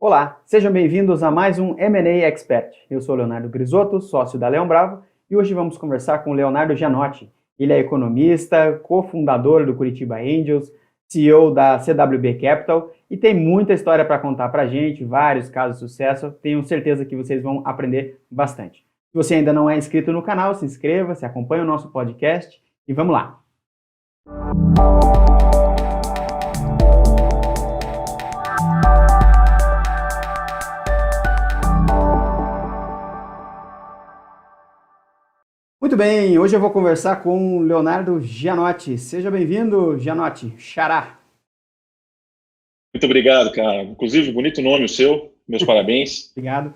Olá, sejam bem-vindos a mais um M&A Expert. Eu sou Leonardo Grisotto, sócio da Leão Bravo, e hoje vamos conversar com o Leonardo Gianotti. Ele é economista, cofundador do Curitiba Angels, CEO da CWB Capital e tem muita história para contar para a gente, vários casos de sucesso. Tenho certeza que vocês vão aprender bastante. Se você ainda não é inscrito no canal, se inscreva, se acompanhe o nosso podcast e vamos lá. Muito bem, hoje eu vou conversar com o Leonardo Gianotti. Seja bem-vindo, Gianotti, Xará. Muito obrigado, cara. Inclusive, bonito nome o seu. Meus parabéns. Obrigado.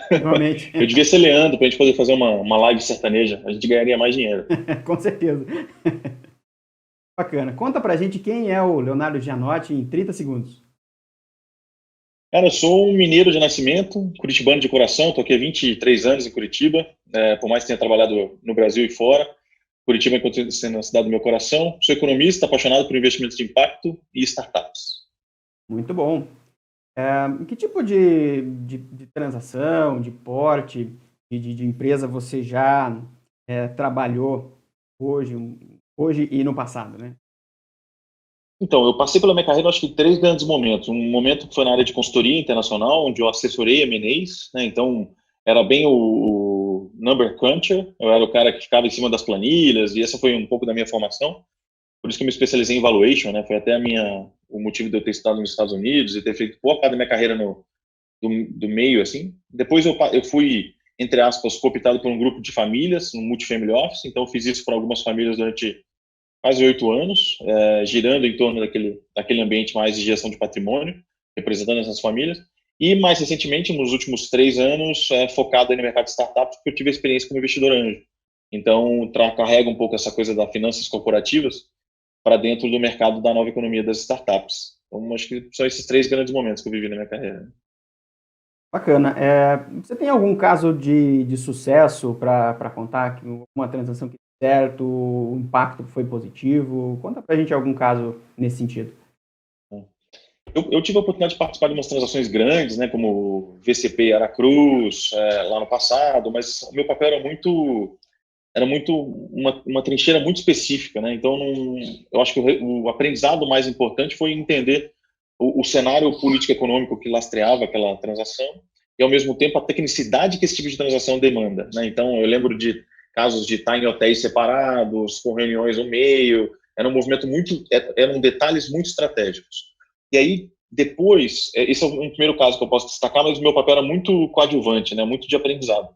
Igualmente. Eu devia ser Leandro para a gente poder fazer uma live sertaneja. A gente ganharia mais dinheiro. Com certeza. Bacana. Conta pra gente quem é o Leonardo Gianotti em 30 segundos. Cara, eu sou um mineiro de nascimento, curitibano de coração. Estou aqui há 23 anos em Curitiba. Por mais que tenha trabalhado no Brasil e fora. Curitiba continua sendo a cidade do meu coração. Sou economista, apaixonado por investimentos de impacto e startups. Muito bom. Que tipo de transação, de porte, de empresa você já trabalhou hoje e no passado, né? Então, eu passei pela minha carreira, acho que 3 grandes momentos. Um momento que foi na área de consultoria internacional, onde eu assessorei M&As, né? Então, era bem o number cruncher, eu era o cara que ficava em cima das planilhas, e essa foi um pouco da minha formação. Por isso que eu me especializei em valuation, né? Foi até o motivo de eu ter estudado nos Estados Unidos e ter feito boa parte da minha carreira do meio, assim. Depois eu fui, entre aspas, cooptado por um grupo de famílias, um multifamily office, então eu fiz isso para algumas famílias durante quase 8 anos, girando em torno daquele ambiente mais de gestão de patrimônio, representando essas famílias. E, mais recentemente, nos últimos 3 anos, focado no mercado de startups, porque eu tive experiência como investidor anjo. Então, carrega um pouco essa coisa das finanças corporativas para dentro do mercado da nova economia das startups. Então, acho que são esses 3 grandes momentos que eu vivi na minha carreira. Bacana. Você tem algum caso de sucesso para contar? Uma transação que deu certo, o impacto foi positivo? Conta pra gente algum caso nesse sentido. Eu tive a oportunidade de participar de umas transações grandes, né, como VCP e Aracruz, lá no passado, mas o meu papel era muito uma trincheira muito específica, né? Então, eu acho que o aprendizado mais importante foi entender o cenário político-econômico que lastreava aquela transação e, ao mesmo tempo, a tecnicidade que esse tipo de transação demanda, né? Então, eu lembro de casos de estar em hotéis separados, com reuniões no meio, era um movimento eram detalhes muito estratégicos. E aí, depois, esse é um primeiro caso que eu posso destacar, mas o meu papel era muito coadjuvante, né? Muito de aprendizado.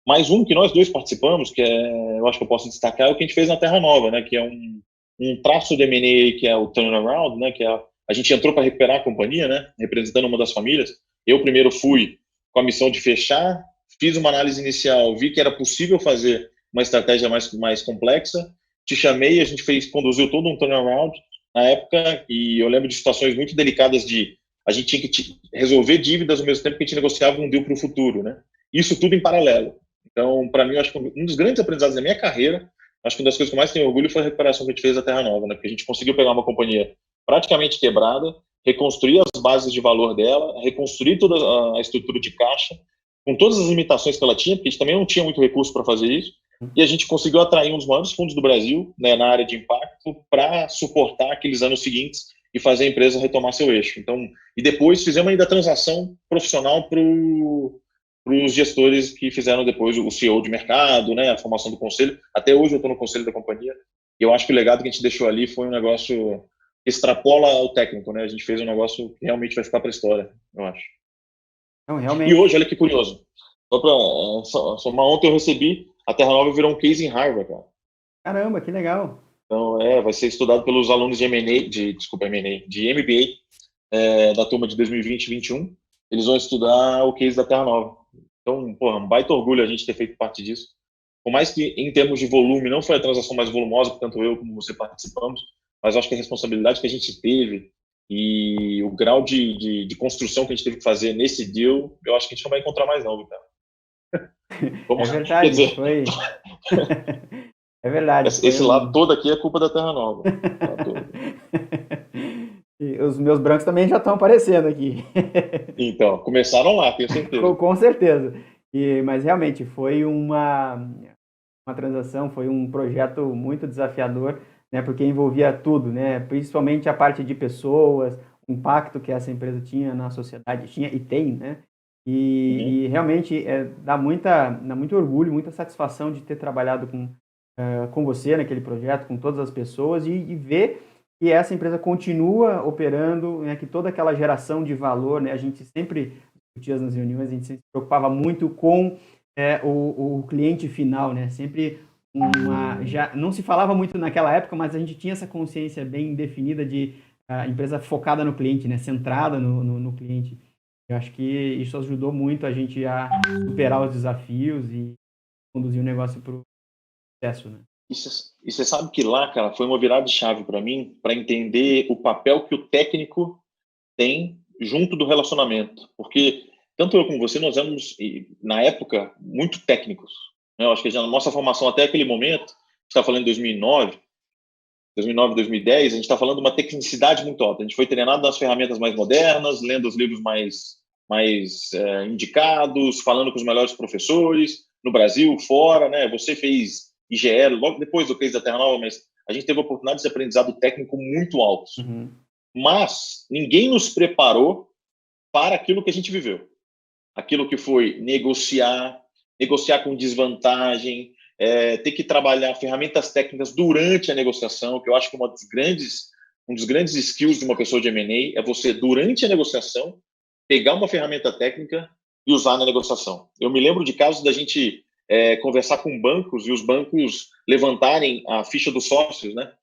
Mais um que nós dois participamos, eu acho que eu posso destacar, é o que a gente fez na Terra Nova, né? Que é um traço de M&A que é o turnaround, né? Que a gente entrou para recuperar a companhia, né? Representando uma das famílias. Eu primeiro fui com a missão de fechar, fiz uma análise inicial, vi que era possível fazer uma estratégia mais complexa, te chamei, a gente conduziu todo um turnaround na época, e eu lembro de situações muito delicadas a gente tinha que resolver dívidas ao mesmo tempo que a gente negociava um deal para o futuro, né? Isso tudo em paralelo. Então, para mim, eu acho que um dos grandes aprendizados da minha carreira, acho que uma das coisas que eu mais tenho orgulho foi a recuperação que a gente fez da Terra Nova, né? Porque a gente conseguiu pegar uma companhia praticamente quebrada, reconstruir as bases de valor dela, reconstruir toda a estrutura de caixa, com todas as limitações que ela tinha, porque a gente também não tinha muito recurso para fazer isso, e a gente conseguiu atrair um dos maiores fundos do Brasil, né, na área de impacto, para suportar aqueles anos seguintes e fazer a empresa retomar seu eixo. Então, e depois fizemos ainda a transação profissional para os gestores que fizeram depois o CEO de mercado, né, a formação do conselho. Até hoje eu estou no conselho da companhia, e eu acho que o legado que a gente deixou ali foi um negócio que extrapola ao técnico, né? A gente fez um negócio que realmente vai ficar para a história, eu acho. Não, realmente. E hoje, olha que curioso, ontem eu recebi, a Terra Nova virou um case em Harvard, cara. Caramba, que legal. Então, vai ser estudado pelos alunos de de MBA, da turma de 2020 e 2021. Eles vão estudar o case da Terra Nova. Então, porra, um baita orgulho a gente ter feito parte disso. Por mais que, em termos de volume, não foi a transação mais volumosa, que tanto eu como você participamos, mas acho que a responsabilidade que a gente teve e o grau de construção que a gente teve que fazer nesse deal, eu acho que a gente não vai encontrar mais não, cara. É verdade, dizer... foi... É verdade. Esse lado todo aqui é culpa da Terra Nova. E os meus brancos também já estão aparecendo aqui. Então, começaram lá, tenho certeza. Com certeza. Mas realmente foi uma transação, foi um projeto muito desafiador, né, porque envolvia tudo, né, principalmente a parte de pessoas, o impacto que essa empresa tinha na sociedade, tinha e tem, né, Uhum. e realmente dá muito orgulho, muita satisfação de ter trabalhado com você naquele projeto, com todas as pessoas e ver que essa empresa continua operando, né, que toda aquela geração de valor, né, a gente sempre discutia nas reuniões, a gente sempre se preocupava muito com o cliente final, né? Sempre já não se falava muito naquela época, mas a gente tinha essa consciência bem definida de empresa focada no cliente, né? Centrada no cliente. Eu acho que isso ajudou muito a gente a superar os desafios e conduzir o negócio para o sucesso, né? E você sabe que lá, cara, foi uma virada de chave para mim, para entender o papel que o técnico tem junto do relacionamento. Porque tanto eu como você, nós éramos, na época, muito técnicos, né? Eu acho que já na nossa formação até aquele momento, a gente está falando em 2009, 2010, a gente está falando de uma tecnicidade muito alta. A gente foi treinado nas ferramentas mais modernas, lendo os livros mais indicados, falando com os melhores professores, no Brasil, fora, né? Você fez IGL logo depois do case da Terra Nova, mas a gente teve oportunidades de aprendizado técnico muito altos. Uhum. Mas ninguém nos preparou para aquilo que a gente viveu. Aquilo que foi negociar com desvantagem, ter que trabalhar ferramentas técnicas durante a negociação, que eu acho que um dos grandes skills de uma pessoa de M&A é você, durante a negociação, pegar uma ferramenta técnica e usar na negociação. Eu me lembro de casos da gente conversar com bancos e os bancos levantarem a ficha dos sócios, né?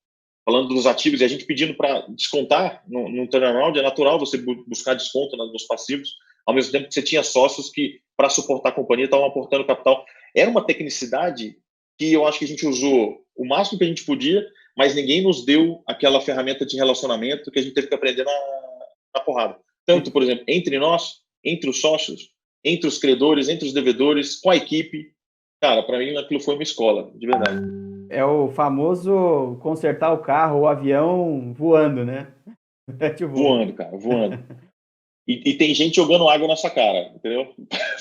Falando dos ativos, e a gente pedindo para descontar no turnaround. É natural você buscar desconto nos passivos, ao mesmo tempo que você tinha sócios que, para suportar a companhia, estavam aportando capital. Era uma tecnicidade que eu acho que a gente usou o máximo que a gente podia, mas ninguém nos deu aquela ferramenta de relacionamento que a gente teve que aprender na porrada. Tanto, por exemplo, entre nós, entre os sócios, entre os credores, entre os devedores, com a equipe. Cara, para mim aquilo foi uma escola, de verdade. É o famoso consertar o carro, o avião voando, né? Tipo, Voando, cara, voando. E tem gente jogando água na sua cara, entendeu?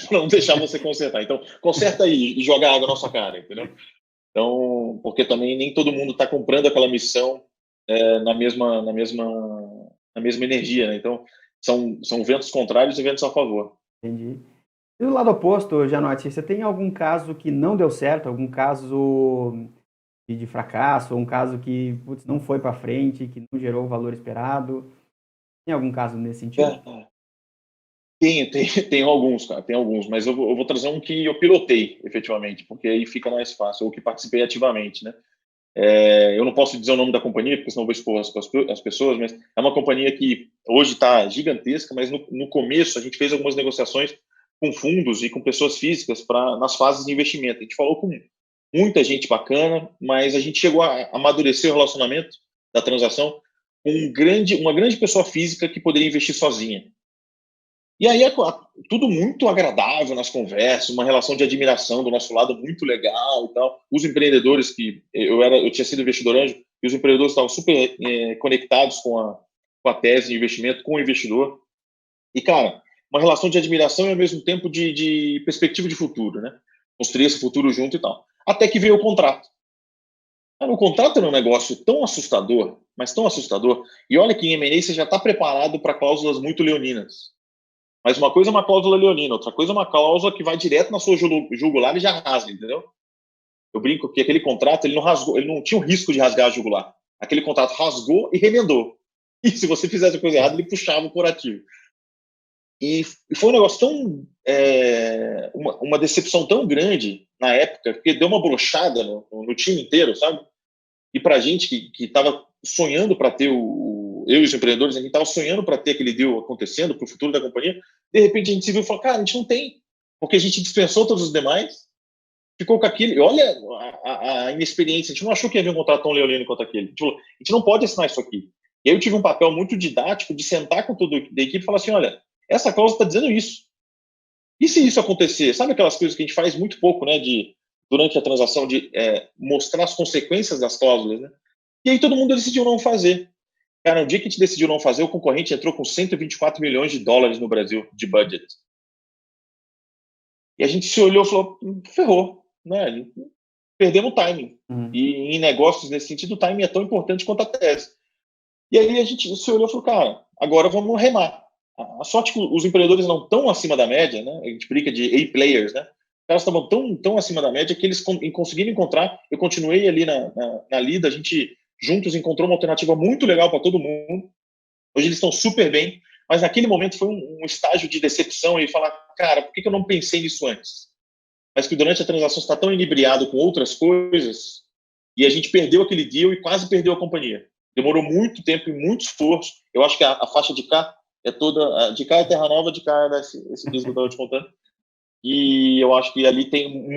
Para não deixar você consertar. Então, conserta aí e joga água na sua cara, entendeu? Então, porque também nem todo mundo está comprando aquela missão na mesma energia, né? Então, são ventos contrários e ventos a favor. entendi. E do lado oposto, Janotti, você tem algum caso que não deu certo, algum caso de fracasso, ou um caso que putz, não foi para frente, que não gerou o valor esperado? Tem algum caso nesse sentido? Tem alguns, cara, tem alguns, mas eu vou trazer um que eu pilotei, efetivamente, porque aí fica mais fácil, ou que participei ativamente, né? Eu não posso dizer o nome da companhia, porque senão vou expor as pessoas, mas é uma companhia que hoje está gigantesca, mas no começo a gente fez algumas negociações com fundos e com pessoas físicas nas fases de investimento. A gente falou com muita gente bacana, mas a gente chegou a amadurecer o relacionamento da transação com uma grande pessoa física que poderia investir sozinha. E aí tudo muito agradável nas conversas, uma relação de admiração do nosso lado muito legal e tal. Os empreendedores que eu tinha sido investidor anjo, e os empreendedores estavam super conectados com a tese de investimento, com o investidor. E, cara, uma relação de admiração e ao mesmo tempo de perspectiva de futuro, né? Construir esse futuro junto e tal. Até que veio o contrato. Cara, o contrato era um negócio tão assustador, mas tão assustador. E olha que em M&A você já está preparado para cláusulas muito leoninas. Mas uma coisa é uma cláusula leonina, outra coisa é uma cláusula que vai direto na sua jugular e já rasga, entendeu? Eu brinco que aquele contrato, ele não rasgou, ele não tinha o risco de rasgar a jugular. Aquele contrato rasgou e remendou. E se você fizesse a coisa errada, ele puxava o curativo. E foi um negócio tão... uma decepção tão grande na época, porque deu uma brochada no time inteiro, sabe? E pra gente que estava sonhando para ter eu e os empreendedores, a gente estava sonhando para ter aquele deal acontecendo para o futuro da companhia, de repente a gente se viu e falou, cara, a gente não tem, porque a gente dispensou todos os demais, ficou com aquele, olha a inexperiência, a gente não achou que ia haver um contrato tão leonino quanto aquele, a gente não pode assinar isso aqui. E aí eu tive um papel muito didático de sentar com toda a equipe e falar assim, olha, essa cláusula está dizendo isso. E se isso acontecer? Sabe aquelas coisas que a gente faz muito pouco, né, durante a transação, de mostrar as consequências das cláusulas, né? E aí todo mundo decidiu não fazer. Cara, no dia que a gente decidiu não fazer, o concorrente entrou com 124 milhões de dólares no Brasil de budget. E a gente se olhou e falou, ferrou, né? Perdemos o timing. E em negócios, nesse sentido, o timing é tão importante quanto a tese. E aí a gente se olhou e falou, cara, agora vamos remar. A sorte que os empreendedores não estão acima da média, né? A gente brinca de A-players, né? Os caras estavam tão acima da média que eles conseguiram encontrar. Eu continuei ali na lida, a gente juntos encontrou uma alternativa muito legal para todo mundo. Hoje eles estão super bem, mas naquele momento foi um estágio de decepção e falar, cara, por que eu não pensei nisso antes? Mas que durante a transação está tão inebriado com outras coisas e a gente perdeu aquele deal e quase perdeu a companhia. Demorou muito tempo e muito esforço. Eu acho que a faixa de cá é toda... De cá é Terra Nova, de cá é esse case que eu estava te contando. E eu acho que ali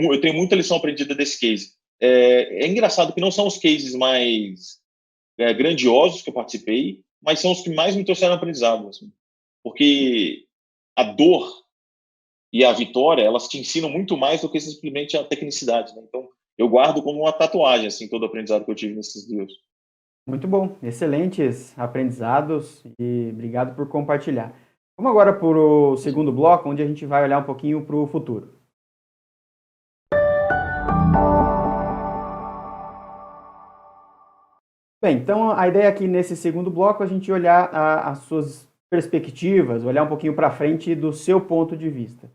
eu tenho muita lição aprendida desse case. É engraçado que não são os cases mais grandiosos que eu participei, mas são os que mais me trouxeram aprendizado. Assim. Porque a dor e a vitória, elas te ensinam muito mais do que simplesmente a tecnicidade. Né? Então, eu guardo como uma tatuagem assim, todo o aprendizado que eu tive nesses dias. Muito bom, excelentes aprendizados e obrigado por compartilhar. Vamos agora para o segundo bloco, onde a gente vai olhar um pouquinho para o futuro. Bem, então a ideia aqui nesse segundo bloco é a gente olhar as suas perspectivas, olhar um pouquinho para frente do seu ponto de vista.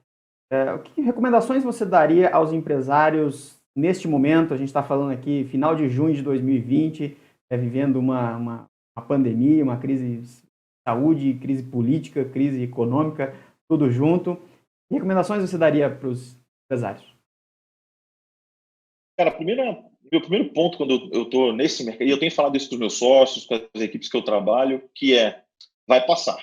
Que recomendações você daria aos empresários neste momento? A gente está falando aqui final de junho de 2020, vivendo uma pandemia, uma crise de saúde, crise política, crise econômica, tudo junto. Que recomendações você daria para os empresários? Cara, meu primeiro ponto quando eu estou nesse mercado, e eu tenho falado isso com os meus sócios, com as equipes que eu trabalho, que vai passar.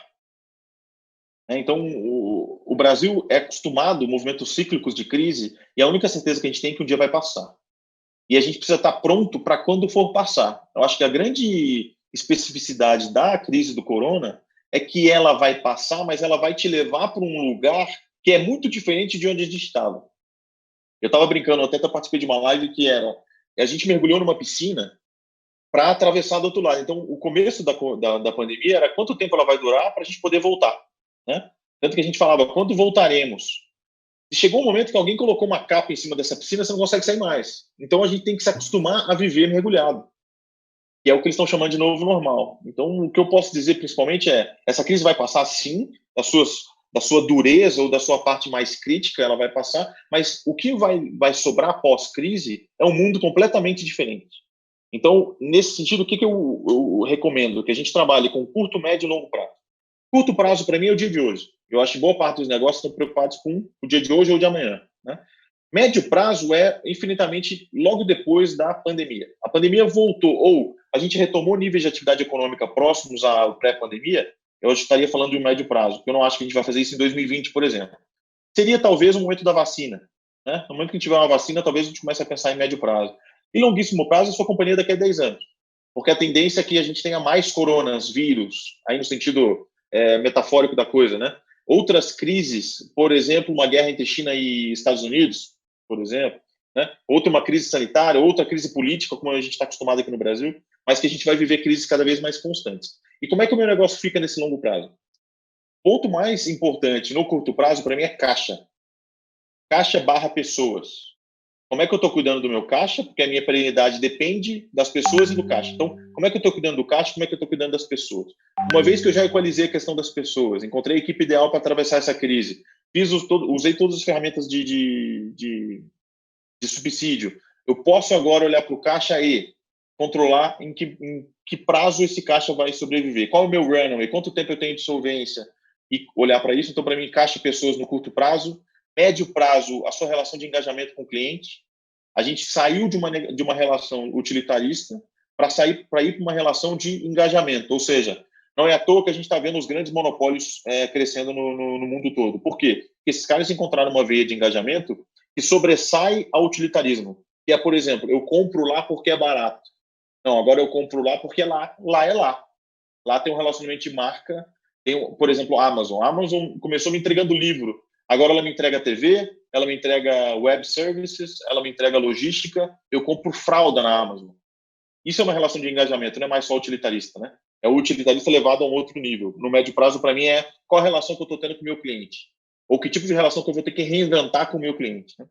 Então, o Brasil é acostumado a movimentos cíclicos de crise e a única certeza que a gente tem é que um dia vai passar. E a gente precisa estar pronto para quando for passar. Eu acho que a grande especificidade da crise do corona é que ela vai passar, mas ela vai te levar para um lugar que é muito diferente de onde a gente estava. Eu estava brincando, até participei de uma live que a gente mergulhou numa piscina para atravessar do outro lado. Então, o começo da pandemia era quanto tempo ela vai durar para a gente poder voltar. Né? Tanto que a gente falava, quando voltaremos? E chegou um momento que alguém colocou uma capa em cima dessa piscina, você não consegue sair mais. Então a gente tem que se acostumar a viver mergulhado, que é o que eles estão chamando de novo normal. Então o que eu posso dizer principalmente essa crise vai passar sim, da sua dureza ou da sua parte mais crítica, ela vai passar, mas o que vai sobrar pós-crise é um mundo completamente diferente. Então, nesse sentido, o que eu recomendo? Que a gente trabalhe com curto, médio e longo prazo. Curto prazo, para mim, é o dia de hoje. Eu acho que boa parte dos negócios estão preocupados com o dia de hoje ou de amanhã. Né? Médio prazo é infinitamente logo depois da pandemia. A pandemia voltou, ou a gente retomou níveis de atividade econômica próximos à pré-pandemia, eu estaria falando de um médio prazo, porque eu não acho que a gente vai fazer isso em 2020, por exemplo. Seria talvez o momento da vacina. Né? No momento que a gente tiver uma vacina, talvez a gente comece a pensar em médio prazo. E longuíssimo prazo, a sua companhia daqui a 10 anos. Porque a tendência é que a gente tenha mais coronas, vírus, aí no sentido metafórico da coisa, né? Outras crises, por exemplo, uma guerra entre China e Estados Unidos, por exemplo, né? Outra uma crise sanitária, outra crise política, como a gente está acostumado aqui no Brasil, mas que a gente vai viver crises cada vez mais constantes. E como é que o meu negócio fica nesse longo prazo? O ponto mais importante no curto prazo, para mim, é caixa. Caixa barra pessoas. Como é que eu estou cuidando do meu caixa? Porque a minha perenidade depende das pessoas e do caixa. Então, como é que eu estou cuidando do caixa? Como é que eu estou cuidando das pessoas? Uma vez que eu já equalizei a questão das pessoas, encontrei a equipe ideal para atravessar essa crise, usei todas as ferramentas de subsídio, eu posso agora olhar para o caixa e controlar em que prazo esse caixa vai sobreviver. Qual é o meu runway? Quanto tempo eu tenho de solvência? E olhar para isso. Então, para mim, caixa e pessoas no curto prazo. Médio prazo, a sua relação de engajamento com o cliente. A gente saiu de uma relação utilitarista para ir para uma relação de engajamento. Ou seja, não é à toa que a gente está vendo os grandes monopólios crescendo no mundo todo. Por quê? Porque esses caras encontraram uma veia de engajamento que sobressai ao utilitarismo. Que é, por exemplo, eu compro lá porque é barato. Não, agora eu compro lá porque lá é lá. Lá tem um relacionamento de marca. Tem, por exemplo, a Amazon. A Amazon começou me entregando livro. Agora ela me entrega TV, ela me entrega web services, ela me entrega logística. Eu compro fralda na Amazon. Isso é uma relação de engajamento, não é mais só utilitarista, né? É o utilitarista levado a um outro nível. No médio prazo, para mim, é qual a relação que eu estou tendo com o meu cliente. Ou que tipo de relação que eu vou ter que reinventar com o meu cliente. Né?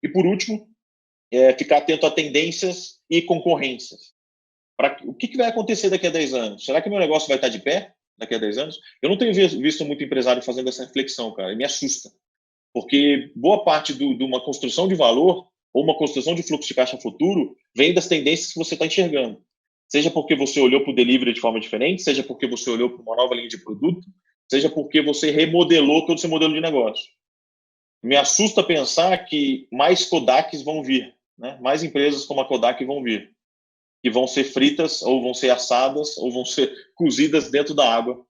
E, por último, ficar atento a tendências e concorrências. O que vai acontecer daqui a 10 anos? Será que meu negócio vai estar de pé daqui a 10 anos? Eu não tenho visto muito empresário fazendo essa reflexão, cara, e me assusta. Porque boa parte de uma construção de valor ou uma construção de fluxo de caixa futuro vem das tendências que você está enxergando. Seja porque você olhou para o delivery de forma diferente, seja porque você olhou para uma nova linha de produto, seja porque você remodelou todo o seu modelo de negócio. Me assusta pensar que mais Kodaks vão vir, né? Mais empresas como a Kodak vão vir, que vão ser fritas, ou vão ser assadas, ou vão ser cozidas dentro da água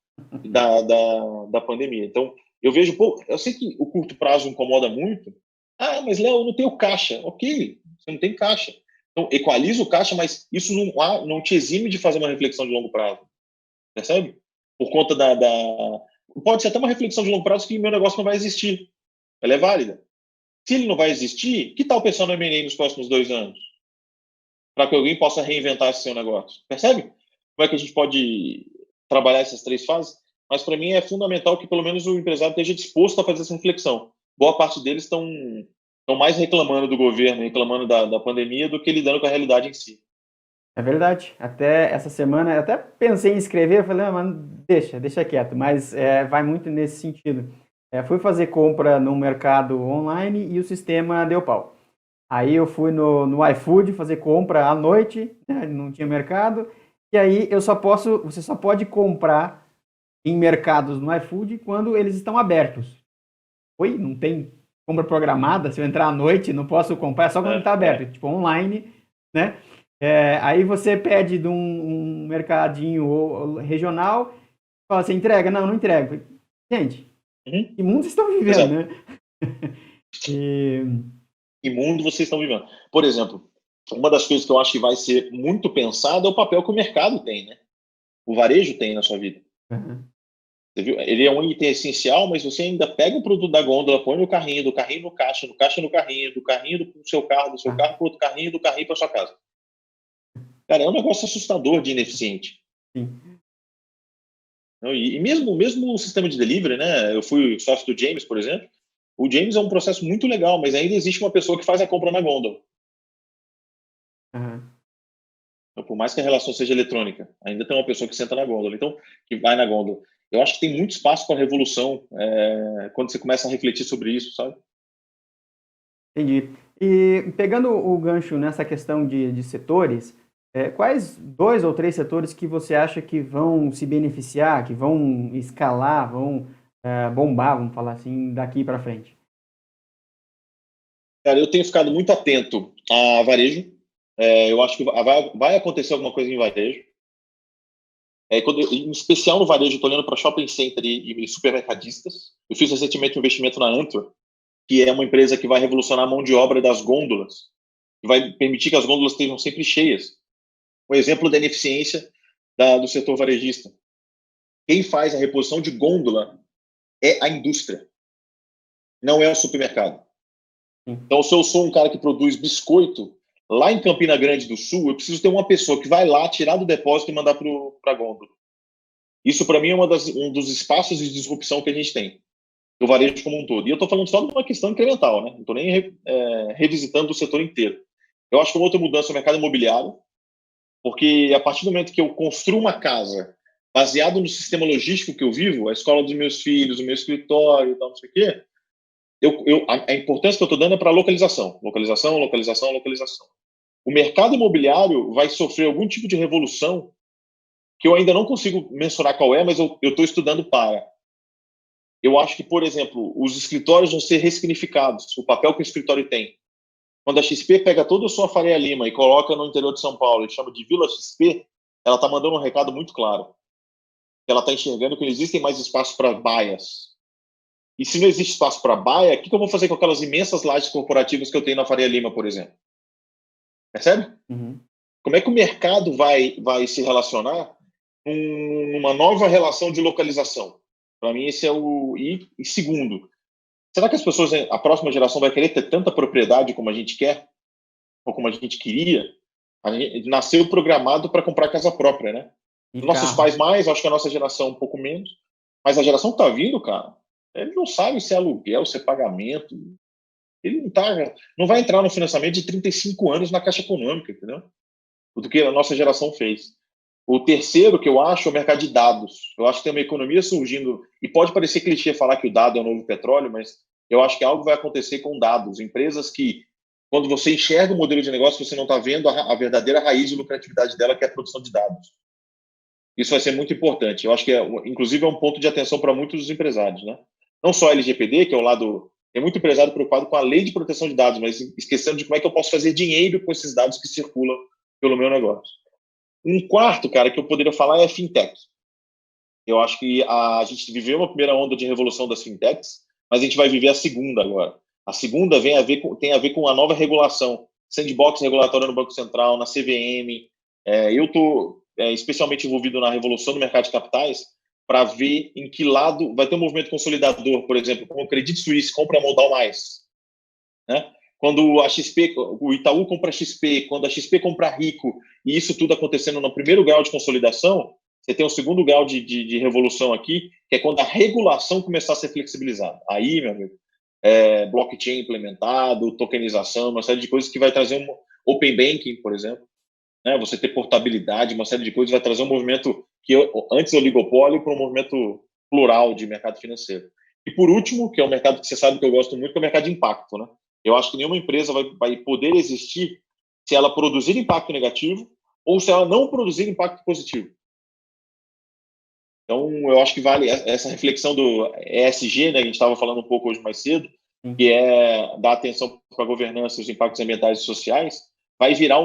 da pandemia. Então, eu vejo, eu sei que o curto prazo incomoda muito. Ah, mas Léo, eu não tenho caixa. Ok, você não tem caixa. Então, equaliza o caixa, mas isso não te exime de fazer uma reflexão de longo prazo. Percebe? Por conta Pode ser até uma reflexão de longo prazo que meu negócio não vai existir. Ela é válida. Se ele não vai existir, que tal pensar no M&A nos próximos 2 anos? Para que alguém possa reinventar esse seu negócio. Percebe? Como é que a gente pode trabalhar essas 3 fases? Mas, para mim, é fundamental que, pelo menos, o empresário esteja disposto a fazer essa reflexão. Boa parte deles estão mais reclamando do governo, reclamando da pandemia, do que lidando com a realidade em si. É verdade. Até essa semana, eu até pensei em escrever, eu falei, mano, deixa quieto, mas vai muito nesse sentido. Fui fazer compra no mercado online e o sistema deu pau. Aí eu fui no iFood fazer compra à noite, né, não tinha mercado, e aí você só pode comprar em mercados no iFood quando eles estão abertos. Oi, não tem compra programada? Se eu entrar à noite, não posso comprar, é só quando está aberto, tipo online, né? Aí você pede de um mercadinho regional, fala assim, entrega? Não entrega. Gente, que mundo vocês estão vivendo, Exato. né? Que mundo vocês estão vivendo? Por exemplo, uma das coisas que eu acho que vai ser muito pensado é o papel que o mercado tem, né? O varejo tem na sua vida. Uhum. Você viu? Ele é um item essencial, mas você ainda pega o produto da gôndola, põe no carrinho, do carrinho no caixa, no caixa no carrinho, do carrinho do seu carro, do seu carro para outro carrinho, do carrinho para sua casa. Cara, é um negócio assustador de ineficiente. Sim. E mesmo o sistema de delivery, né? Eu fui sócio do James, por exemplo. O James é um processo muito legal, mas ainda existe uma pessoa que faz a compra na gôndola. Uhum. Então, por mais que a relação seja eletrônica, ainda tem uma pessoa que senta na gôndola, então, que vai na gôndola. Eu acho que tem muito espaço para revolução quando você começa a refletir sobre isso, sabe? Entendi. E pegando o gancho nessa questão de setores, quais 2 ou 3 setores que você acha que vão se beneficiar, que vão escalar, vão bombar, vamos falar assim, daqui para frente? Cara, eu tenho ficado muito atento a varejo. Eu acho que vai acontecer alguma coisa em varejo. Em especial no varejo, estou olhando para shopping center e supermercadistas. Eu fiz recentemente um investimento na Antwerp, que é uma empresa que vai revolucionar a mão de obra das gôndolas, que vai permitir que as gôndolas estejam sempre cheias. Um exemplo da ineficiência do setor varejista. Quem faz a reposição de gôndola é a indústria, não é o supermercado. Então, se eu sou um cara que produz biscoito, lá em Campina Grande do Sul, eu preciso ter uma pessoa que vai lá, tirar do depósito e mandar para a gôndola. Isso, para mim, é um dos espaços de disrupção que a gente tem, do varejo como um todo. E eu estou falando só de uma questão incremental, né? Não estou nem revisitando o setor inteiro. Eu acho que uma outra mudança no mercado imobiliário, porque a partir do momento que eu construo uma casa baseado no sistema logístico que eu vivo, a escola dos meus filhos, o meu escritório e tal, não sei o quê, a importância que eu estou dando é para localização. Localização. O mercado imobiliário vai sofrer algum tipo de revolução que eu ainda não consigo mensurar qual é, mas eu estou estudando para. Eu acho que, por exemplo, os escritórios vão ser ressignificados, o papel que o escritório tem. Quando a XP pega toda a sua Faria Lima e coloca no interior de São Paulo e chama de Vila XP, ela está mandando um recado muito claro. Ela está enxergando que não existem mais espaços para baias. E se não existe espaço para baia, o que eu vou fazer com aquelas imensas lajes corporativas que eu tenho na Faria Lima, por exemplo? Percebe? Uhum. Como é que o mercado vai se relacionar numa nova relação de localização? Para mim, esse é o... E segundo, será que a próxima geração vai querer ter tanta propriedade como a gente quer? Ou como a gente queria? A gente nasceu programado para comprar casa própria, né? E Nossos carro. pais mais, acho que a nossa geração um pouco menos, mas a geração que está vindo, cara, ele não sabe se é aluguel, se é pagamento, ele não vai entrar no financiamento de 35 anos na Caixa Econômica, entendeu? Do que a nossa geração fez. O terceiro que eu acho é o mercado de dados. Eu acho que tem uma economia surgindo, e pode parecer clichê falar que o dado é o novo petróleo, mas eu acho que algo vai acontecer com dados. Empresas que, quando você enxerga o modelo de negócio, você não está vendo a verdadeira raiz de lucratividade dela, que é a produção de dados. Isso vai ser muito importante. Eu acho que, inclusive, é um ponto de atenção para muitos dos empresários, né? Não só a LGPD, que é o lado... Tem muito empresário preocupado com a lei de proteção de dados, mas esquecendo de como é que eu posso fazer dinheiro com esses dados que circulam pelo meu negócio. Um quarto, cara, que eu poderia falar é fintech. Eu acho que a gente viveu uma primeira onda de revolução das fintechs, mas a gente vai viver a segunda agora. A segunda tem a ver com a nova regulação, sandbox regulatória no Banco Central, na CVM. Eu estou especialmente envolvido na revolução do mercado de capitais para ver em que lado vai ter um movimento consolidador, por exemplo, como o Credit Suisse compra a Modal Mais, né? Quando a XP, o Itaú compra a XP, quando a XP compra a Rico, e isso tudo acontecendo no primeiro grau de consolidação, você tem um segundo grau de revolução aqui, que é quando a regulação começar a ser flexibilizada. Aí, meu amigo, blockchain implementado, tokenização, uma série de coisas que vai trazer um open banking, por exemplo, né? Você ter portabilidade, uma série de coisas vai trazer um movimento que antes é oligopólio para um movimento plural de mercado financeiro. E por último, que é um mercado que você sabe que eu gosto muito, que é o mercado de impacto, né? Eu acho que nenhuma empresa vai poder existir se ela produzir impacto negativo ou se ela não produzir impacto positivo. Então, eu acho que vale essa reflexão do ESG, né, que a gente estava falando um pouco hoje mais cedo, que é dar atenção para a governança, os impactos ambientais e sociais, vai virar,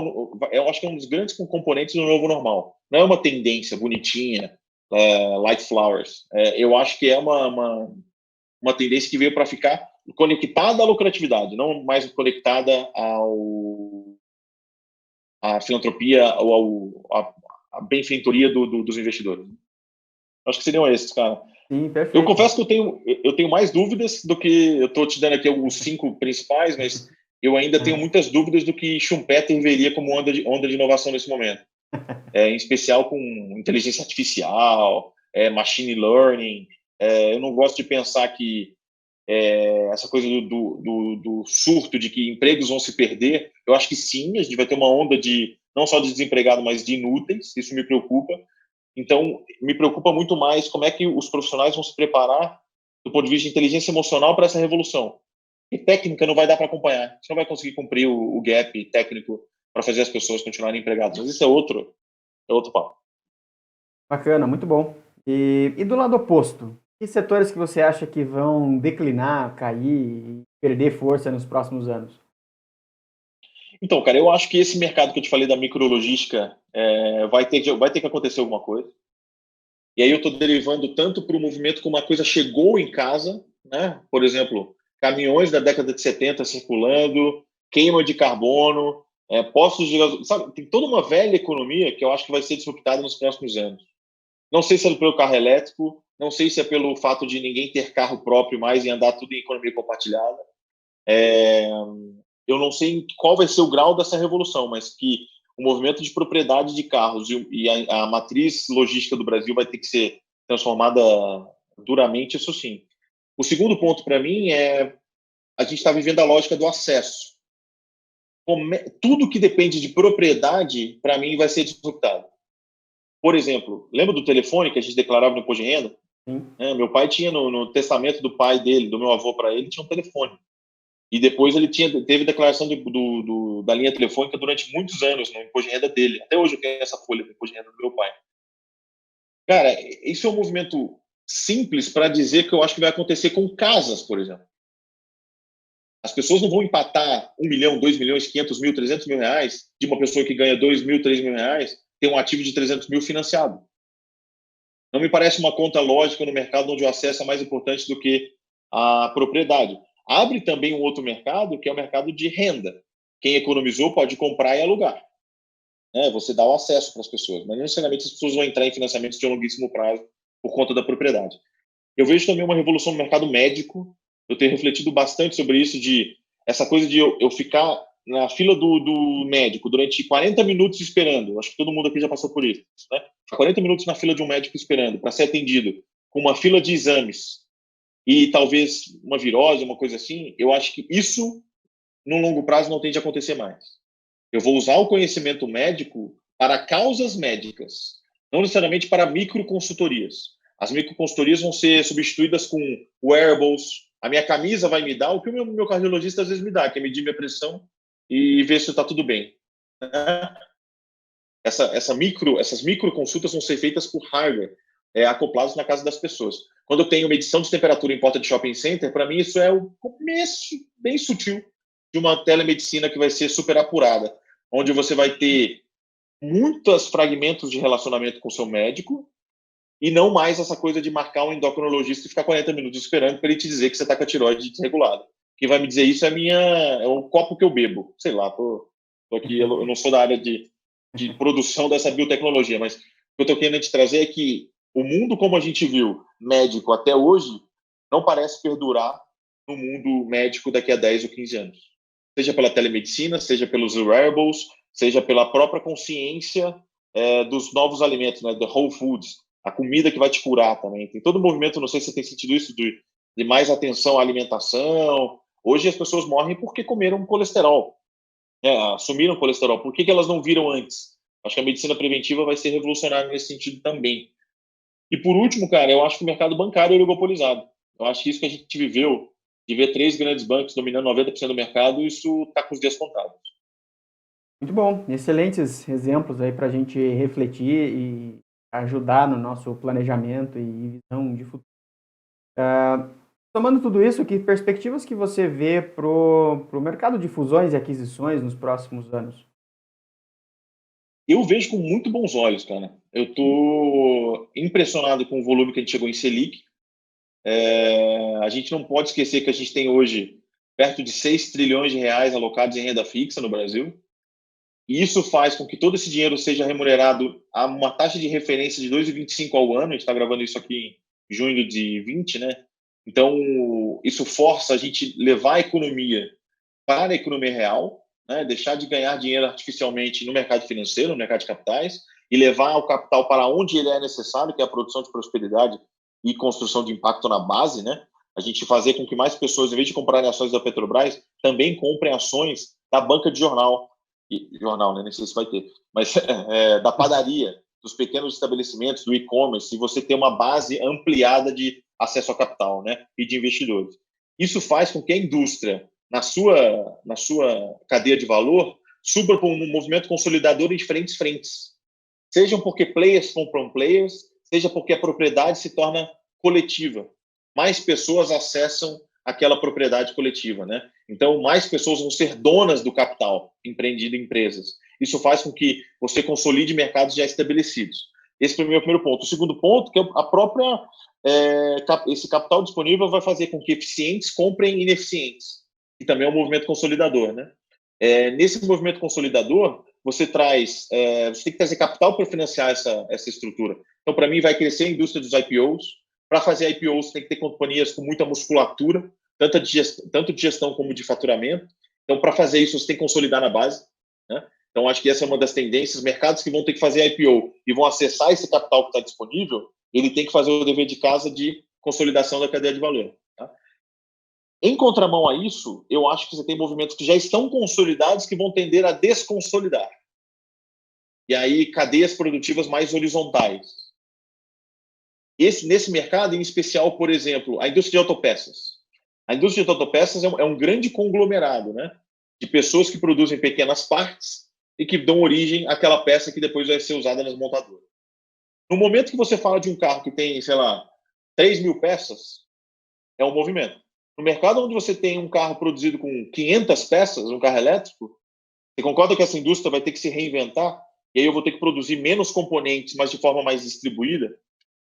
eu acho que é um dos grandes componentes do novo normal. Não é uma tendência bonitinha, like flowers. Eu acho que é uma tendência que veio para ficar conectada à lucratividade, não mais conectada à filantropia ou à benfeitoria dos investidores. Acho que seriam esses, cara. Sim, Eu perfeito. confesso que eu tenho mais dúvidas do que... Eu estou te dando aqui os 5 principais, mas eu ainda tenho muitas dúvidas do que Schumpeter veria como onda de inovação nesse momento. Em especial com inteligência artificial, machine learning. Eu não gosto de pensar que essa coisa do surto de que empregos vão se perder. Eu acho que sim, a gente vai ter uma onda não só de desempregado, mas de inúteis. Isso me preocupa. Então, me preocupa muito mais como é que os profissionais vão se preparar do ponto de vista de inteligência emocional para essa revolução. E técnica não vai dar para acompanhar. Você não vai conseguir cumprir o gap técnico para fazer as pessoas continuarem empregadas. Mas isso é outro papo. Bacana, muito bom. E do lado oposto, que setores que você acha que vão declinar, cair, perder força nos próximos anos? Então, cara, eu acho que esse mercado que eu te falei da micrologística vai ter que acontecer alguma coisa. E aí eu estou derivando tanto para o movimento como a coisa chegou em casa, né? Por exemplo, caminhões da década de 70 circulando, queima de carbono, postos de gasolina, sabe? Tem toda uma velha economia que eu acho que vai ser disruptada nos próximos anos. Não sei se é pelo carro elétrico, não sei se é pelo fato de ninguém ter carro próprio mais e andar tudo em economia compartilhada. Eu não sei qual vai ser o grau dessa revolução, mas que o movimento de propriedade de carros e a matriz logística do Brasil vai ter que ser transformada duramente, isso sim. O segundo ponto para mim é a gente está vivendo a lógica do acesso. Tudo que depende de propriedade, para mim, vai ser disruptado. Por exemplo, lembra do telefone que a gente declarava no imposto de renda? Meu pai tinha no testamento do pai dele, do meu avô para ele, tinha um telefone. E depois ele teve declaração da linha telefônica durante muitos anos no imposto de renda dele. Até hoje eu tenho essa folha do imposto de renda do meu pai. Cara, isso é um movimento simples para dizer que eu acho que vai acontecer com casas, por exemplo. As pessoas não vão empatar 1 milhão, 2 milhões, 500 mil, 300 mil reais de uma pessoa que ganha 2 mil, 3 mil reais ter um ativo de 300 mil financiado. Não me parece uma conta lógica no mercado onde o acesso é mais importante do que a propriedade. Abre também um outro mercado, que é o mercado de renda. Quem economizou pode comprar e alugar. Você dá o acesso para as pessoas, mas não necessariamente as pessoas vão entrar em financiamentos de longuíssimo prazo por conta da propriedade. Eu vejo também uma revolução no mercado médico. Eu tenho refletido bastante sobre isso, essa coisa de eu ficar na fila do médico durante 40 minutos esperando, acho que todo mundo aqui já passou por isso, né? 40 minutos na fila de um médico esperando para ser atendido, com uma fila de exames e talvez uma virose, uma coisa assim, eu acho que isso, no longo prazo, não tende a acontecer mais. Eu vou usar o conhecimento médico para causas médicas, não necessariamente para microconsultorias. As microconsultorias vão ser substituídas com wearables. A minha camisa vai me dar o que o meu cardiologista às vezes me dá, que é medir minha pressão e ver se está tudo bem. Essas microconsultas vão ser feitas por hardware, acoplados na casa das pessoas. Quando eu tenho medição de temperatura em porta de shopping center, para mim isso é o começo bem sutil de uma telemedicina que vai ser super apurada, onde você vai ter muitos fragmentos de relacionamento com o seu médico e não mais essa coisa de marcar um endocrinologista e ficar 40 minutos esperando para ele te dizer que você está com a tireoide desregulada. Quem vai me dizer isso é o copo que eu bebo. Sei lá, tô aqui, eu não sou da área de produção dessa biotecnologia, mas o que eu estou querendo te trazer é que o mundo como a gente viu médico até hoje não parece perdurar no mundo médico daqui a 10 ou 15 anos. Seja pela telemedicina, seja pelos wearables, seja pela própria consciência dos novos alimentos, né, the whole foods, a comida que vai te curar também. Tem todo o movimento, não sei se você tem sentido isso, de mais atenção à alimentação. Hoje as pessoas morrem porque comeram colesterol, assumiram colesterol. Por que elas não viram antes? Acho que a medicina preventiva vai ser revolucionária nesse sentido também. E por último, cara, eu acho que o mercado bancário é oligopolizado. Eu acho que isso que a gente viveu, de ver 3 grandes bancos dominando 90% do mercado, isso está com os dias contados. Muito bom, excelentes exemplos aí para a gente refletir e ajudar no nosso planejamento e visão de futuro. Somando tudo isso, que perspectivas que você vê para o mercado de fusões e aquisições nos próximos anos? Eu vejo com muito bons olhos, cara. Eu estou impressionado com o volume que a gente chegou em Selic. A gente não pode esquecer que a gente tem hoje perto de 6 trilhões de reais alocados em renda fixa no Brasil. E isso faz com que todo esse dinheiro seja remunerado a uma taxa de referência de 2,25 ao ano. A gente está gravando isso aqui em junho de 20, né? Então, isso força a gente levar a economia para a economia real, né? Deixar de ganhar dinheiro artificialmente no mercado financeiro, no mercado de capitais, e levar o capital para onde ele é necessário, que é a produção de prosperidade e construção de impacto na base, né? A gente fazer com que mais pessoas, em vez de comprarem ações da Petrobras, também comprem ações da banca de jornal, né? Nem sei se vai ter, mas da padaria, dos pequenos estabelecimentos, do e-commerce, e você ter uma base ampliada de acesso a capital, né? E de investidores. Isso faz com que a indústria, na sua cadeia de valor, suba para um movimento consolidador em diferentes frentes. Sejam porque players compram players, seja porque a propriedade se torna coletiva. Mais pessoas acessam aquela propriedade coletiva, né? Então, mais pessoas vão ser donas do capital empreendido em empresas. Isso faz com que você consolide mercados já estabelecidos. Esse é o meu primeiro ponto. O segundo ponto, que é a própria esse capital disponível vai fazer com que eficientes comprem ineficientes, que também é um movimento consolidador, né? Nesse movimento consolidador, você tem que trazer capital para financiar essa estrutura. Então, para mim, vai crescer a indústria dos IPOs. Para fazer IPOs, tem que ter companhias com muita musculatura, tanto de gestão como de faturamento. Então, para fazer isso, você tem que consolidar na base, né? Então, acho que essa é uma das tendências. Mercados que vão ter que fazer IPO e vão acessar esse capital que está disponível, ele tem que fazer o dever de casa de consolidação da cadeia de valor. Tá? Em contramão a isso, eu acho que você tem movimentos que já estão consolidados que vão tender a desconsolidar. E aí, cadeias produtivas mais horizontais. Nesse mercado, em especial, por exemplo, a indústria de autopeças. A indústria de autopeças é um grande conglomerado, né? De pessoas que produzem pequenas partes e que dão origem àquela peça que depois vai ser usada nas montadoras. No momento que você fala de um carro que tem, sei lá, 3.000 peças, é um movimento. No mercado onde você tem um carro produzido com 500 peças, um carro elétrico, você concorda que essa indústria vai ter que se reinventar? E aí eu vou ter que produzir menos componentes, mas de forma mais distribuída?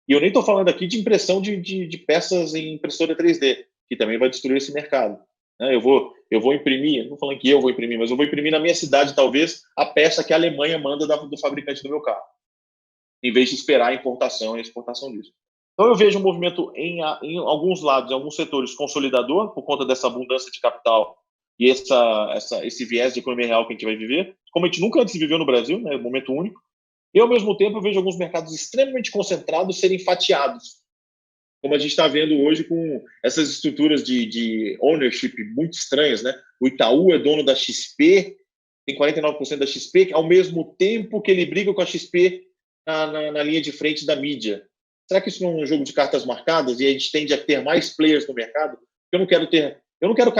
E eu nem estou falando aqui de impressão de peças em impressora 3D, que também vai destruir esse mercado. Eu vou imprimir, não estou falando que eu vou imprimir, mas eu vou imprimir na minha cidade, talvez, a peça que a Alemanha manda do fabricante do meu carro, em vez de esperar a importação e a exportação disso. Então, eu vejo um movimento em alguns lados, em alguns setores, consolidador, por conta dessa abundância de capital e esse viés de economia real que a gente vai viver, como a gente nunca antes viveu no Brasil, né, um momento único, e ao mesmo tempo eu vejo alguns mercados extremamente concentrados serem fatiados, como a gente está vendo hoje com essas estruturas de ownership muito estranhas, né? O Itaú é dono da XP, tem 49% da XP, ao mesmo tempo que ele briga com a XP na linha de frente da mídia. Será que isso não é um jogo de cartas marcadas e a gente tende a ter mais players no mercado? Eu não quero ter... Eu não quero...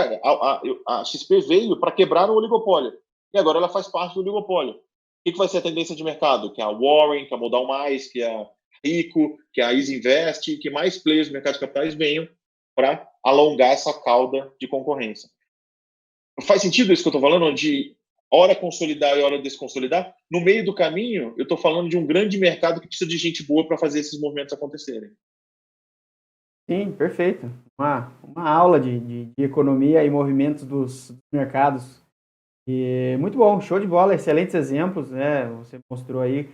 A XP veio para quebrar o oligopólio e agora ela faz parte do oligopólio. O que vai ser a tendência de mercado? Que a Warren, que a Modal Mais, que a Rico, que a Easy Invest, que mais players do mercado de capitais venham para alongar essa cauda de concorrência. Faz sentido isso que eu estou falando, de hora consolidar e hora desconsolidar? No meio do caminho, eu estou falando de um grande mercado que precisa de gente boa para fazer esses movimentos acontecerem. Sim, perfeito. Uma aula de economia e movimentos dos mercados. E muito bom, show de bola, excelentes exemplos, né? Você mostrou aí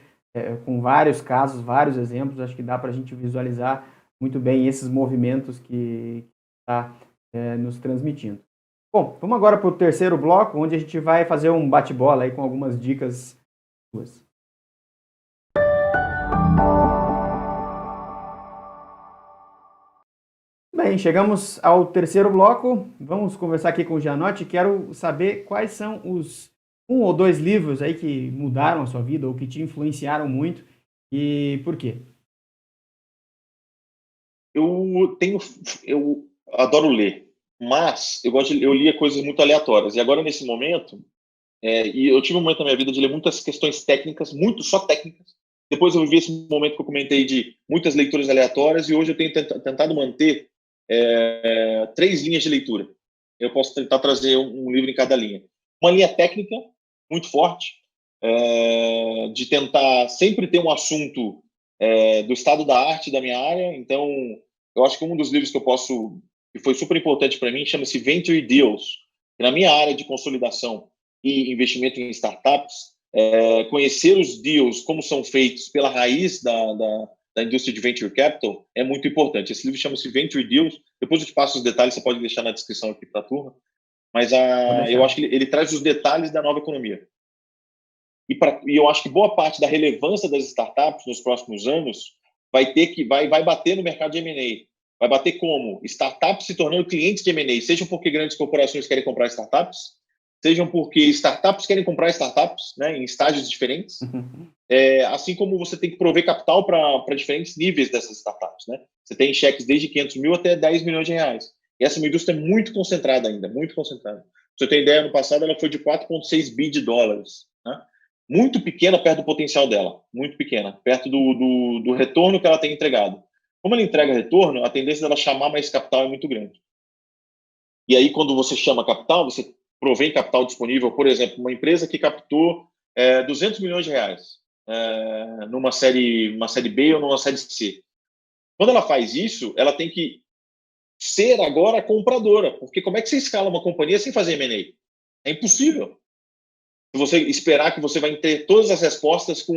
com vários casos, vários exemplos, acho que dá para a gente visualizar muito bem esses movimentos que está nos transmitindo. Bom, vamos agora para o terceiro bloco, onde a gente vai fazer um bate-bola aí com algumas dicas suas. Bem, chegamos ao terceiro bloco. Vamos conversar aqui com o Gianotti. Quero saber quais são os um ou dois livros aí que mudaram a sua vida ou que te influenciaram muito e por quê? Eu adoro ler, mas eu lia coisas muito aleatórias. E agora, nesse momento, e eu tive um momento na minha vida de ler muitas questões técnicas, só técnicas. Depois eu vivi esse momento que eu comentei de muitas leituras aleatórias e hoje eu tenho tentado manter 3 linhas de leitura. Eu posso tentar trazer um livro em cada linha. Uma linha técnica muito forte, de tentar sempre ter um assunto do estado da arte da minha área. Então, eu acho que um dos livros que foi super importante para mim, chama-se Venture Deals. Na minha área de consolidação e investimento em startups, conhecer os deals, como são feitos pela raiz da indústria de venture capital, é muito importante. Esse livro chama-se Venture Deals. Depois eu te passo os detalhes, você pode deixar na descrição aqui para a turma. Mas eu acho que ele traz os detalhes da nova economia. E eu acho que boa parte da relevância das startups nos próximos anos vai bater no mercado de M&A. Vai bater como? Startups se tornando clientes de M&A, sejam porque grandes corporações querem comprar startups, sejam porque startups querem comprar startups, né, em estágios diferentes, assim como você tem que prover capital para diferentes níveis dessas startups. Né? Você tem cheques desde 500 mil até 10 milhões de reais. E essa é uma indústria muito concentrada ainda, muito concentrada. Pra você ter ideia, no passado ela foi de 4,6 bi de dólares. Né? Muito pequena perto do potencial dela, muito pequena, perto do retorno que ela tem entregado. Como ela entrega retorno, a tendência dela chamar mais capital é muito grande. E aí, quando você chama capital, você provém capital disponível. Por exemplo, uma empresa que captou 200 milhões de reais numa série B ou numa série C. Quando ela faz isso, ela tem que ser agora compradora, porque como é que você escala uma companhia sem fazer M&A? É impossível. Se você esperar que você vai ter todas as respostas com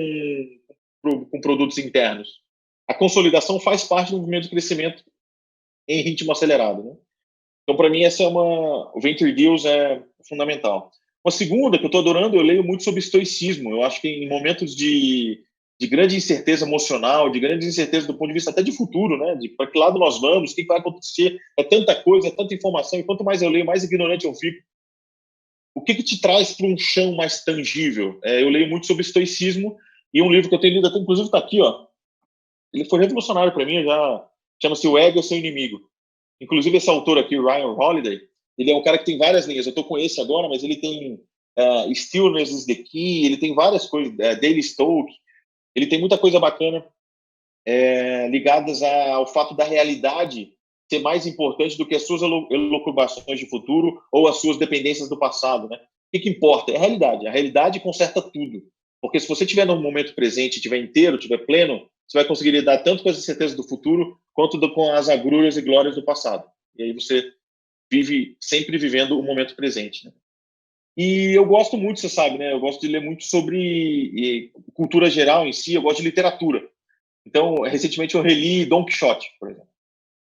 produtos internos. A consolidação faz parte do movimento de crescimento em ritmo acelerado. Né? Então, para mim, o Venture Deals é fundamental. Uma segunda que eu estou adorando, eu leio muito sobre estoicismo. Eu acho que em momentos de grande incerteza emocional, de grande incerteza do ponto de vista até de futuro, né? De para que lado nós vamos, o que vai acontecer, é tanta coisa, é tanta informação, e quanto mais eu leio, mais ignorante eu fico. O que te traz para um chão mais tangível? Eu leio muito sobre estoicismo, e um livro que eu tenho lido, até, inclusive está aqui, ó. Ele foi revolucionário para mim, chama-se O Ego é Seu Inimigo. Inclusive, esse autor aqui, Ryan Holiday, ele é um cara que tem várias linhas. Eu estou com esse agora, mas ele tem Stillness is the Key, ele tem várias coisas, Daily Stoic, ele tem muita coisa bacana ligadas ao fato da realidade ser mais importante do que as suas elucubrações de futuro ou as suas dependências do passado. Né? O que importa? É a realidade. A realidade conserta tudo. Porque se você estiver no momento presente, estiver inteiro, estiver pleno, você vai conseguir lidar tanto com as incertezas do futuro quanto com as agruras e glórias do passado. E aí você vive sempre vivendo o momento presente. Né? E eu gosto muito, você sabe, né? Eu gosto de ler muito sobre cultura geral em si, eu gosto de literatura. Então, recentemente eu reli Don Quixote, por exemplo.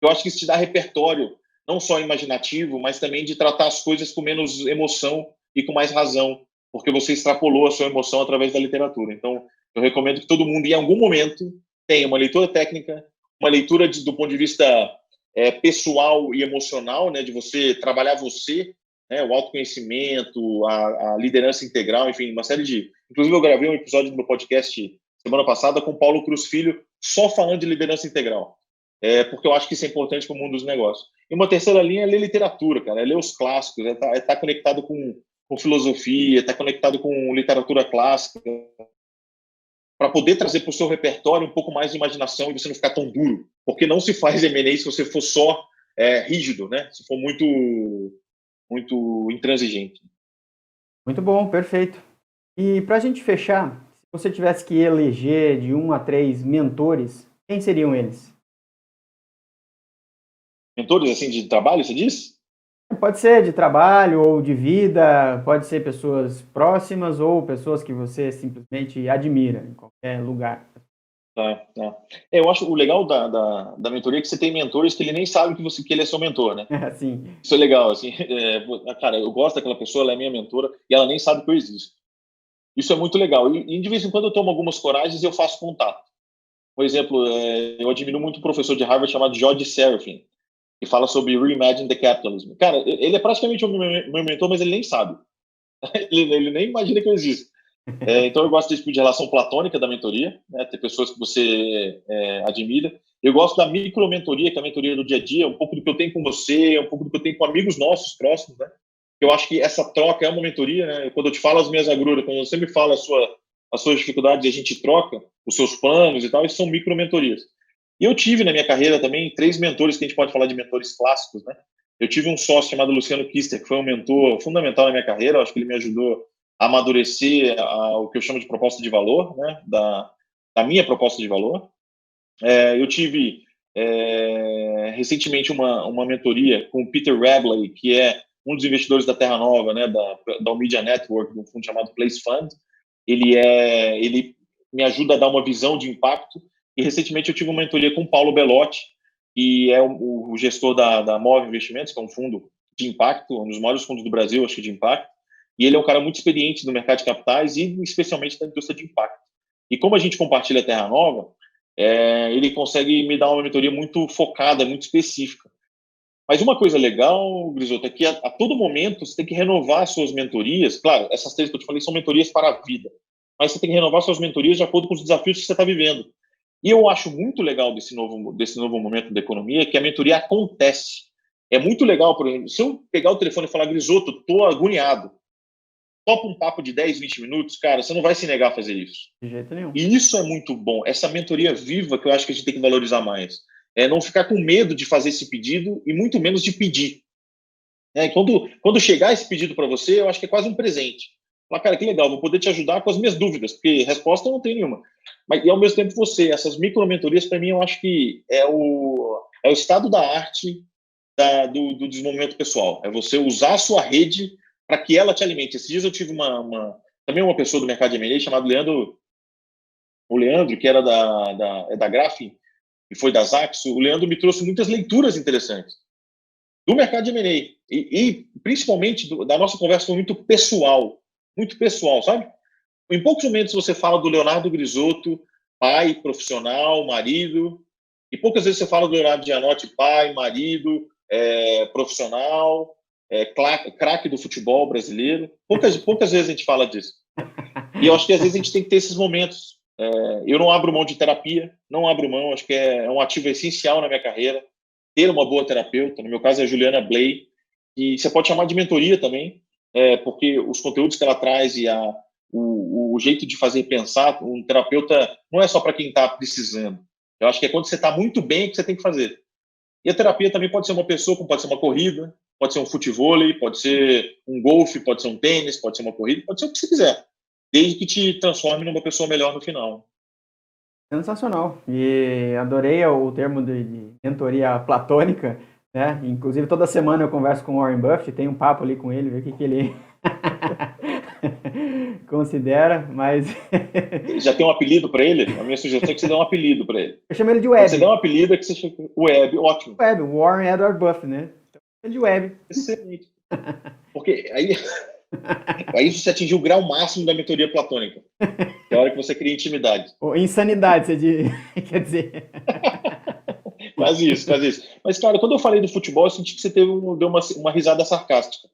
Eu acho que isso te dá repertório não só imaginativo, mas também de tratar as coisas com menos emoção e com mais razão, porque você extrapolou a sua emoção através da literatura. Então, eu recomendo que todo mundo, em algum momento, tenha uma leitura técnica, uma leitura do ponto de vista pessoal e emocional, né, de você trabalhar você, né, o autoconhecimento, a liderança integral, enfim, uma série de... Inclusive, eu gravei um episódio do meu podcast semana passada com Paulo Cruz Filho, só falando de liderança integral, porque eu acho que isso é importante para o mundo dos negócios. E uma terceira linha é ler literatura, cara, é ler os clássicos, tá conectado com filosofia, tá conectado com literatura clássica, para poder trazer para o seu repertório um pouco mais de imaginação e você não ficar tão duro, porque não se faz M&A se você for só rígido, né? Se for muito intransigente. Muito bom, perfeito. E para a gente fechar, se você tivesse que eleger de 1 a 3 mentores, quem seriam eles? Mentores, assim, de trabalho, você diz? Pode ser de trabalho ou de vida, pode ser pessoas próximas ou pessoas que você simplesmente admira em qualquer lugar. Tá. Eu acho o legal da mentoria é que você tem mentores que ele nem sabe que ele é seu mentor, né? Assim, Isso é legal, assim. Cara, eu gosto daquela pessoa, ela é minha mentora e ela nem sabe que eu existo. Isso é muito legal. E de vez em quando eu tomo algumas coragens e eu faço contato. Por exemplo, eu admiro muito um professor de Harvard chamado George Serafin, que fala sobre Reimagine the Capitalism. Cara, ele é praticamente o meu mentor, mas ele nem sabe. Ele nem imagina que eu existo. Então eu gosto desse tipo de relação platônica da mentoria, né? Ter pessoas que você admira. Eu gosto da micromentoria, que é a mentoria do dia a dia, um pouco do que eu tenho com você, um pouco do que eu tenho com amigos nossos próximos, né? Eu acho que essa troca é uma mentoria, né? Quando eu te falo as minhas agruras, quando você me fala as suas dificuldades e a gente troca os seus planos e tal, isso são micromentorias. E eu tive na minha carreira também 3 mentores, que a gente pode falar de mentores clássicos, né? Eu tive um sócio chamado Luciano Kister, que foi um mentor fundamental na minha carreira. Eu acho que ele me ajudou a amadurecer o que eu chamo de proposta de valor, né? Da minha proposta de valor. Eu tive recentemente uma mentoria com o Peter Rabley, que é um dos investidores da Terra Nova, né? Da Media Network, de um fundo chamado Place Fund. Ele me ajuda a dar uma visão de impacto. E recentemente eu tive uma mentoria com o Paulo Bellotti, que é o gestor da Move Investimentos, que é um fundo de impacto, um dos maiores fundos do Brasil, acho que de impacto. E ele é um cara muito experiente no mercado de capitais e especialmente da indústria de impacto. E como a gente compartilha a Terra Nova, ele consegue me dar uma mentoria muito focada, muito específica. Mas uma coisa legal, Grisoto, é que a todo momento você tem que renovar suas mentorias. Claro, essas 3 que eu te falei são mentorias para a vida, mas você tem que renovar suas mentorias de acordo com os desafios que você está vivendo. E eu acho muito legal desse novo momento da economia que a mentoria acontece. É muito legal, por exemplo, se eu pegar o telefone e falar, Grisoto, tô agoniado, topa um papo de 10, 20 minutos, cara, você não vai se negar a fazer isso. de jeito nenhum. E isso é muito bom. Essa mentoria viva que eu acho que a gente tem que valorizar mais. Não ficar com medo de fazer esse pedido e muito menos de pedir. Quando chegar esse pedido para você, eu acho que é quase um presente. Falar, cara, que legal, vou poder te ajudar com as minhas dúvidas, porque resposta eu não tenho nenhuma. Mas, e ao mesmo tempo essas micromentorias, para mim, eu acho que é o estado da arte do desenvolvimento pessoal. É você usar a sua rede para que ela te alimente. Esses dias eu tive também uma pessoa do mercado de M&A chamado Leandro, que era da Graphic, e foi da Zaxo. O Leandro me trouxe muitas leituras interessantes do mercado de M&A. E principalmente da nossa conversa foi muito pessoal, sabe? Em poucos momentos você fala do Leonardo Grisoto, pai, profissional, marido, e poucas vezes você fala do Leonardo Gianotti, pai, marido, profissional, craque do futebol brasileiro. Poucas vezes a gente fala disso. E eu acho que às vezes a gente tem que ter esses momentos. Eu não abro mão de terapia, não abro mão, acho que é um ativo essencial na minha carreira, ter uma boa terapeuta. No meu caso é a Juliana Bley, e você pode chamar de mentoria também, porque os conteúdos que ela traz e o jeito de fazer pensar, um terapeuta não é só para quem está precisando. Eu acho que é quando você está muito bem que você tem que fazer. E a terapia também pode ser uma pessoa, como pode ser uma corrida, pode ser um futevôlei, pode ser um golfe, pode ser um tênis, pode ser uma corrida, pode ser o que você quiser, desde que te transforme numa pessoa melhor no final. Sensacional. E adorei o termo de mentoria platônica, né? Inclusive, toda semana eu converso com o Warren Buffett, tenho um papo ali com ele, ver o que ele considera, mas... Já tem um apelido para ele? A minha sugestão é que você dê um apelido para ele. Eu chamo ele de Web. Você dá um apelido, é que você chama Web, ótimo. Web, Warren Edward Buffett, né? É de web. Excelente. Porque aí você atingiu o grau máximo da mentoria platônica. Que é a hora que você cria intimidade. Ou insanidade, quer dizer. Quase isso, quase isso. Mas, cara, quando eu falei do futebol, eu senti que você deu uma risada sarcástica.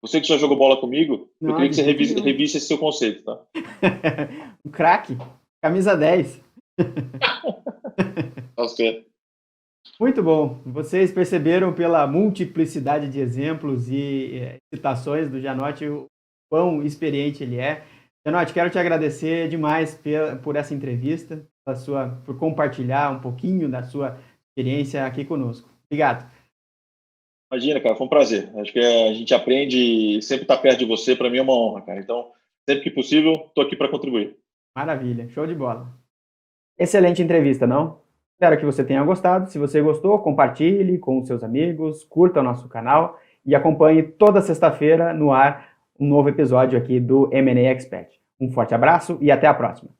Você que já jogou bola comigo, eu Não, queria que você de jeito nenhum. revisse esse seu conceito, tá? Um craque, camisa 10. Você. Muito bom. Vocês perceberam pela multiplicidade de exemplos e citações do Gianotti o quão experiente ele é. Gianotti, quero te agradecer demais por essa entrevista, por compartilhar um pouquinho da sua experiência aqui conosco. Obrigado. Imagina, cara, foi um prazer. Acho que a gente aprende e sempre estar perto de você, para mim é uma honra, cara. Então, sempre que possível, estou aqui para contribuir. Maravilha, show de bola. Excelente entrevista, não? Espero que você tenha gostado. Se você gostou, compartilhe com os seus amigos, curta o nosso canal e acompanhe toda sexta-feira no ar um novo episódio aqui do M&A Expert. Um forte abraço e até a próxima.